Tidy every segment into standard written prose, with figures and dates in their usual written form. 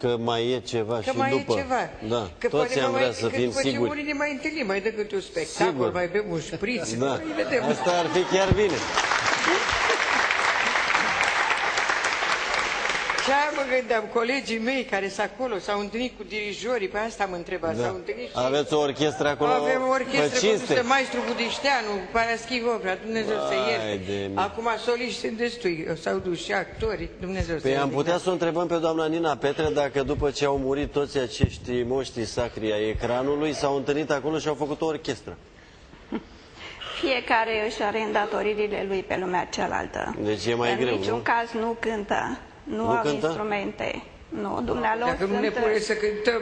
că mai e ceva că și mai după. E ceva. Da, că toți am vrea să fim după ce siguri. murim ne mai întâlnim, mai dă câte un spectacol, Sigur. mai bem un șpriț, Da. mai vedem. Asta ar fi chiar bine. Ce mă gândeam, colegii mei care sunt acolo, s-au întâlnit cu dirijorii, pe asta mă întreba, Da. s-au întâlnit și... Aveți o orchestră acolo Avem o pe orchestră cinste? condusă, maestru Budișteanu, Paraschivopra, Dumnezeu să Vai ierte. de mine. Acum soliști sunt destui, s-au dus și actorii, Dumnezeu să Păi am ierte. putea să o întrebăm pe doamna Nina Petre dacă după ce au murit toți acești moștri sacri ai ecranului s-au întâlnit acolo și au făcut o orchestră. Fiecare își are îndatoririle lui pe lumea cealaltă. Deci e mai în greu, niciun nu? caz nu cântă, nu au cântă? instrumente. Nu, dumnealor Dacă nu ne sunt... pune să cântăm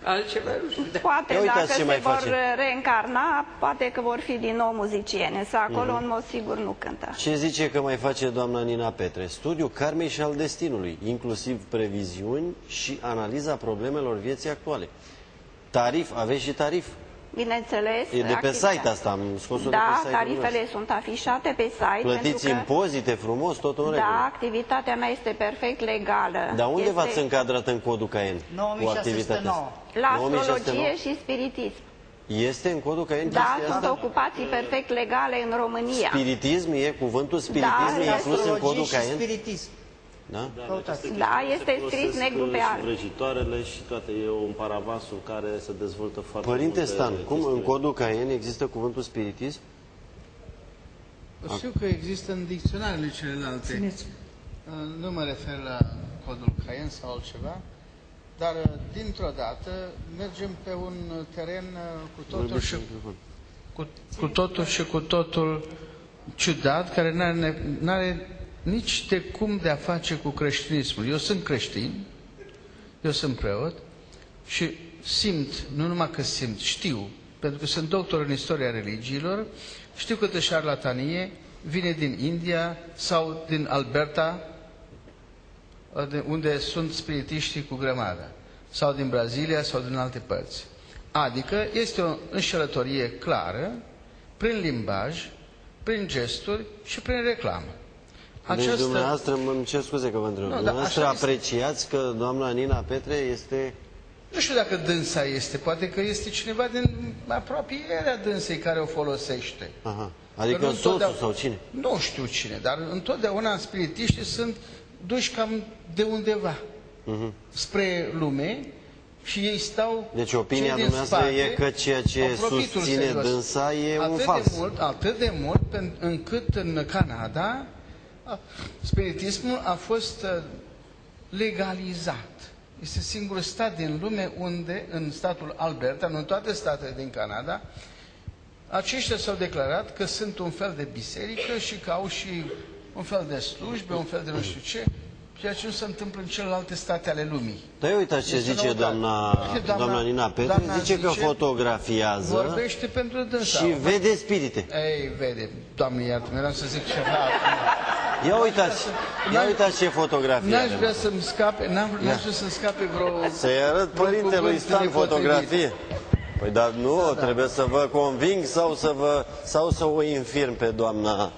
altceva, nu știu. Da. Poate, Ia uitați dacă ce se mai vor face. reîncarna, poate că vor fi din nou muziciene. Să acolo, în mod sigur, nu cântă. Ce zice că mai face doamna Nina Petre? Studiul karmei și al destinului, inclusiv previziuni și analiza problemelor vieții actuale. Tarif, aveți și tarif. Bineînțeles. E de pe activitatea. site asta, am scos-o Da, de pe site-ul tarifele nostru. sunt afișate pe site. Plătiți pentru că, impozite frumos, totul în regulă. da, activitatea mea este perfect legală. Dar unde Este v-ați încadrat în codul Caen? cu activitatea 9609. asta? La 9609? astrologie și spiritism. Este în codul Caen Da, chestia sunt asta? ocupații perfect legale în România. Spiritism e, cuvântul spiritism Da, e inclus în codul și Caen? spiritism. Da? Căutați. Da, este scris negru pe alb. Vrăjitoarele și toate, e un paravasul care se dezvoltă foarte Părinte multe Stan, cum în chestiuni. codul Caen există cuvântul spiritism? Știu că există în dicționarele celelalte. Țineți. Nu mă refer la codul Caen sau altceva, dar dintr-o dată mergem pe un teren cu totul ciudat, care n-are nici de cum de a face cu creștinismul. Eu sunt creștin, eu sunt preot și simt, nu numai că simt, știu, pentru că sunt doctor în istoria religiilor, știu câtă șarlatanie vine din India sau din Alberta, unde sunt spiritiștii cu grămadă, sau din Brazilia sau din alte părți. Adică este o înșelătorie clară, prin limbaj, prin gesturi și prin reclamă. Deci dumneavoastră, îmi cer scuze că vă întreb, dumneavoastră așa este. apreciați că doamna Nina Petre este... Nu știu dacă dânsa este, poate că este cineva din apropierea dânsei care o folosește. Aha. Că Adică nu soțul întotdeauna- sau cine? Nu știu cine, dar întotdeauna spiritiștii sunt duși cam de undeva spre lume și ei stau... Deci opinia cei din dumneavoastră spate, e că ceea ce au profitul susține serios. dânsa e un Atât fals. Atât de mult încât în Canada spiritismul a fost legalizat. Este singurul stat din lume unde, în statul Alberta, nu în toate statele din Canada, aceștia s-au declarat că sunt un fel de biserică și că au și un fel de slujbe, un fel de nu știu ce, ceea ce nu se întâmplă în celelalte state ale lumii. Dar uitați ce Este zice noutate. doamna Nina Petre, doamna zice că fotografiază vorbește pentru dânsa. și vede spirite. Ei, vede, Doamne iartă, mi-era să zic ceva. Ia uitați ce fotografie N-aș are. vrea să-mi scape, n-aș vrea să-mi scape vreo... Să-i arăt părintelui cuvânt Stan nepotrivit. fotografie. Păi dar nu, trebuie să vă conving sau să o infirm pe doamna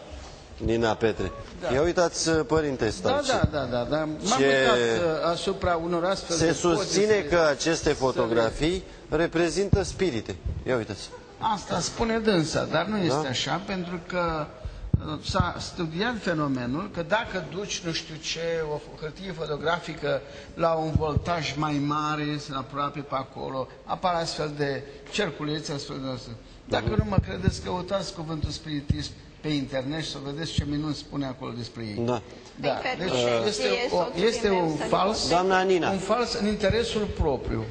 Nina Petre. Ia uitați, părinte Stan. Da. M-am Ce- uitat asupra unor astfel de Se poze, susține că aceste fotografii reprezintă spirite. Ia uitați. Asta spune dânsa, dar nu este așa, pentru că s-a studiat fenomenul că dacă duci nu știu ce, o hârtie fotografică la un voltaj mai mare, sunt aproape pe acolo, apar astfel de cerculețe, astfel de astea. Dacă nu mă credeți, căutați cuvântul spiritism pe internet și să vedeți ce minuni spune acolo despre ei. Da. Da. Păi, Deci soțul este meu un să fals, Doamna Nina. un fals în interesul propriu.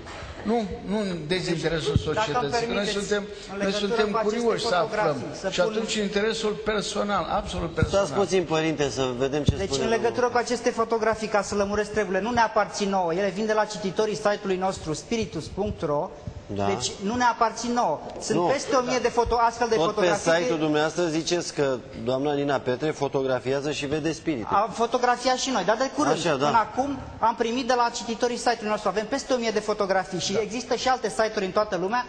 Nu în dezinteresul societății. dacă îmi Noi permiteți, suntem, în noi legătură suntem cu aceste curioși să aflăm. fotografii, să Și pun- atunci în interesul personal, absolut personal. Stați puțin, părinte, să vedem ce Deci spune. în legătură cu aceste fotografii, ca să lămuresc treburile, nu ne aparțin nouă. Ele vin de la cititorii site-ului nostru spiritus.ro. Da. Deci nu ne aparțin nouă. Sunt Nu. peste 1000 de astfel de Tot pe fotografii. site-ul dumneavoastră ziceți că doamna Nina Petre fotografiază și vede spirite. Am fotografiat și noi, dar de curând. Așa, da. Până acum am primit de la cititorii site-ului nostru. Avem peste 1000 de fotografii și există și alte site-uri în toată lumea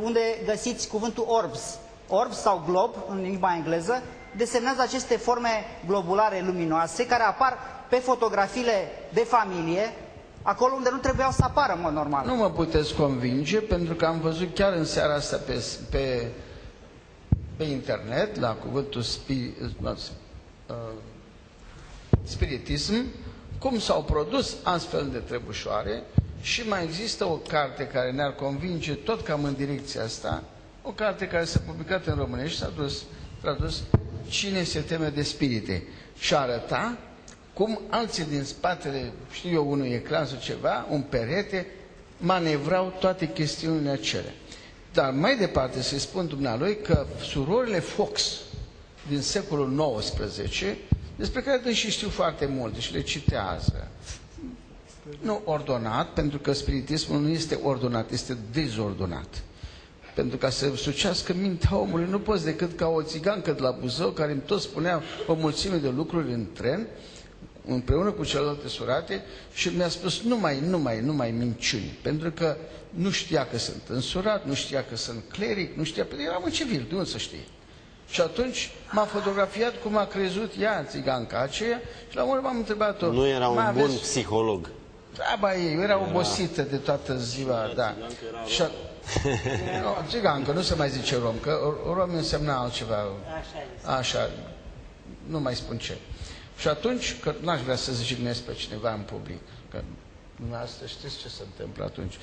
unde găsiți cuvântul orbs. Orbs sau glob, în limba engleză, desemnează aceste forme globulare luminoase care apar pe fotografiile de familie acolo unde nu trebuiau să apară, în mod normal. Nu mă puteți convinge, pentru că am văzut chiar în seara asta pe internet, la cuvântul spiritism, cum s-au produs astfel de trebușoare și mai există o carte care ne-ar convinge tot cam în direcția asta, o carte care s-a publicat în românești, s-a tradus Cine se teme de spirite și arăta cum alții din spatele, știu eu, unui ecran sau ceva, un perete, manevrau toate chestiunile acelea. Dar mai departe să-i spun dumnealui că surorile Fox din secolul XIX, despre care dânsii știu foarte multe și le citează, nu ordonat, pentru că spiritismul nu este ordonat, este dezordonat. Pentru ca să sucească mintea omului, nu poți decât ca o țigancă de la Buzău, care îmi tot spunea o mulțime de lucruri în tren, împreună cu celelalte surate, și mi-a spus nu mai minciuni, pentru că nu știa că sunt însurat, nu știa că sunt cleric, nu știa, pentru că eram în civil, de unde să știe? Și atunci m-a fotografiat cum a crezut ea, țiganca aceea, și la urmă m-am întrebat-o. Nu era un bun psiholog. Treaba ei, era obosită de toată ziua, da. Și țigancă, nu se mai zice rom, că rom însemna altceva. Așa, nu mai spun ce. Și atunci, că n-aș vrea să jignesc pe cineva în public, că dumneavoastră știți ce se întâmplă atunci.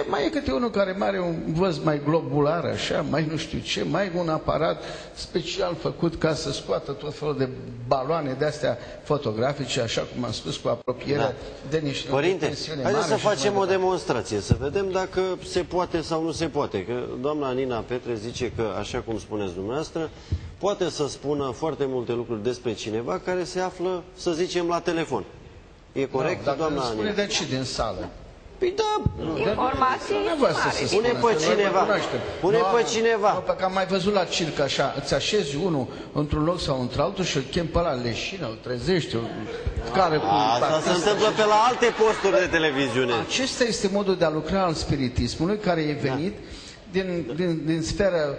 Mai e câte unul care are un văz mai globular, așa, mai nu știu ce, mai un aparat special făcut ca să scoată tot felul de baloane de-astea fotografice, așa cum am spus, cu apropierea de niște Părinte, haideți să facem o demonstrație, să vedem dacă se poate sau nu se poate. Că doamna Nina Petre zice că, așa cum spuneți dumneavoastră, poate să spună foarte multe lucruri despre cineva care se află, să zicem, la telefon. E corect, da, doamna spune Nina? de ce din sală? Păi da, Informații mari. Pune pe cineva. Pune pe cineva. Că am mai văzut la circ așa, îți așezi unul într-un loc sau într-altul și îl chem pe ăla leșină, îl trezești, care cu... Asta se întâmplă pe la alte posturi de televiziune. Acesta este modul de a lucra al spiritismului, care e venit din sferă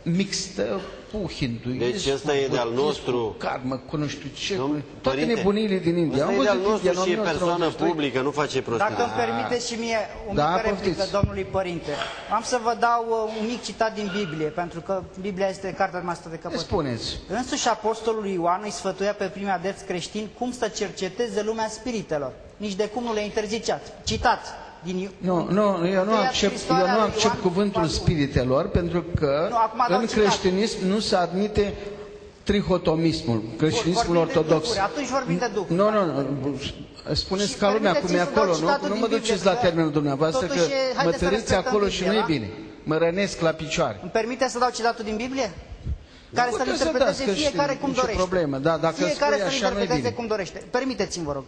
mixtă cu hinduism, Deci ăsta e de-al nostru. cu karmă, cu nu știu ce, Domn, cu toate părinte, nebunile din India. ăsta e de-al nostru și e persoană publică, nu face prostii. Dacă îmi permiteți și mie o mică Da, replică, poftiți. domnului părinte. Am să vă dau un mic citat din Biblie, pentru că Biblia este cartea noastră de căpătâi. Spuneți. Însuși apostolul Ioan îi sfătuia pe primii adepți creștini cum să cerceteze lumea spiritelor. Nici de cum nu le interzicea. Citat. Nu, eu nu accept cuvântul spiritelor, pentru că în creștinism nu se admite trihotomismul, creștinismul ortodox. Atunci vorbim de Duh. Nu, spuneți ca lumea cum e acolo, nu mă duceți la termenul dumneavoastră, că mă tăriți acolo și nu e bine. Mă rănesc la picioare. Îmi permite să dau citatul din Biblie? Care să-l puteți să interpreteze dați, că fiecare știu, cum nicio dorește. problemă, da, dacă Fiecare spui să-l așa, nu e interpreteze bine. cum dorește. Permiteți-mi, vă rog.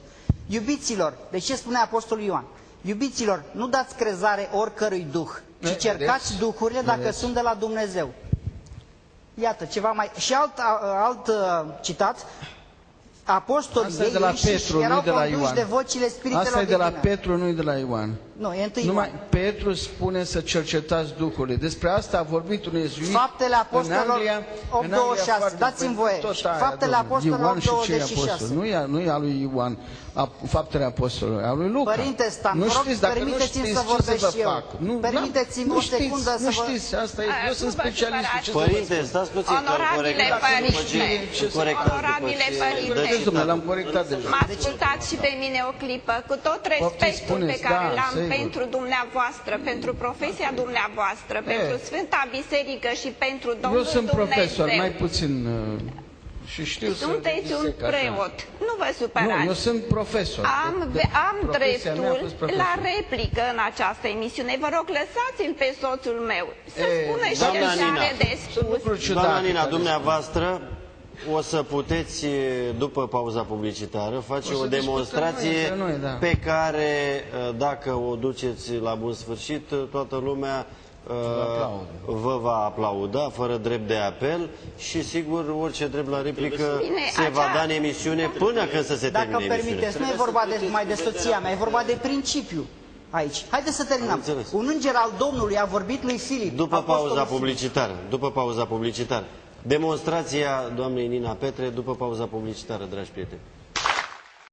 Iubiților, deci ce spune apostolul Ioan? Iubiților, nu dați crezare oricărui duh, ci cercați duhurile dacă sunt de la Dumnezeu. Iată, ceva mai... Și alt citat, apostolii Asta e de la Petru, erau nu de la conduși Ioan. de vocile spiritelor Asta e de la divine. Petru, nu e de la Ioan. Nu, e întâi Numai Ioan. Petru spune să cercetați duhurile. Despre asta a vorbit un iezuit Faptele Apostolilor 8:26. Dați-mi voie. Faptele Apostolilor 8:26. Nu e a lui Ioan, Faptele Apostolilor, a lui Luca. Părinte Stan, nu vă rog, știți, dacă nu permiteți-mi știți să ce vorbesc vă și eu. fac. Permiteți-mi o secundă să Nu vă... știți, asta e, eu sunt Nu vă specialist. supărați. Ce să vă Părinte, spun? stați puțin, că Onorabile corectați părinte, onorabile după ce dă părinte. citat. Vedeți, l-am corectat deja. Mă ascultați și pe mine o clipă, cu tot respectul spuneți, pe care da, l-am sigur. pentru dumneavoastră, pentru profesia dumneavoastră, pentru Sfânta Biserică și pentru Domnul Eu sunt profesor, Dumnezeu. mai puțin și știu să Sunteți un disec așa. preot, nu vă Nu, supărați. eu sunt profesor. Am Profesia mea a fost dreptul profesor. la replică în această emisiune. Vă rog, lăsați-l pe soțul meu să spună și doamna el ce Nina, are de Sunt spus. lucruri Doamna ciudate Nina, care dumneavoastră o să puteți, după pauza publicitară, face O să o demonstrație discutăm noi între noi, da. pe care, dacă o duceți la bun sfârșit, toată lumea vă va aplauda, fără drept de apel și, sigur, orice drept la replică Bine, se va da în emisiune până când să se Dacă termine îmi emisiunea. permiteți, nu e vorba numai de soția mea, e vorba de principiu aici. Haideți să terminăm. înțeles. Un înger al Domnului a vorbit lui Filip. După apostolul pauza Filip. publicitară, după pauza publicitară. Demonstrația doamnei Nina Petre după pauza publicitară, dragi prieteni.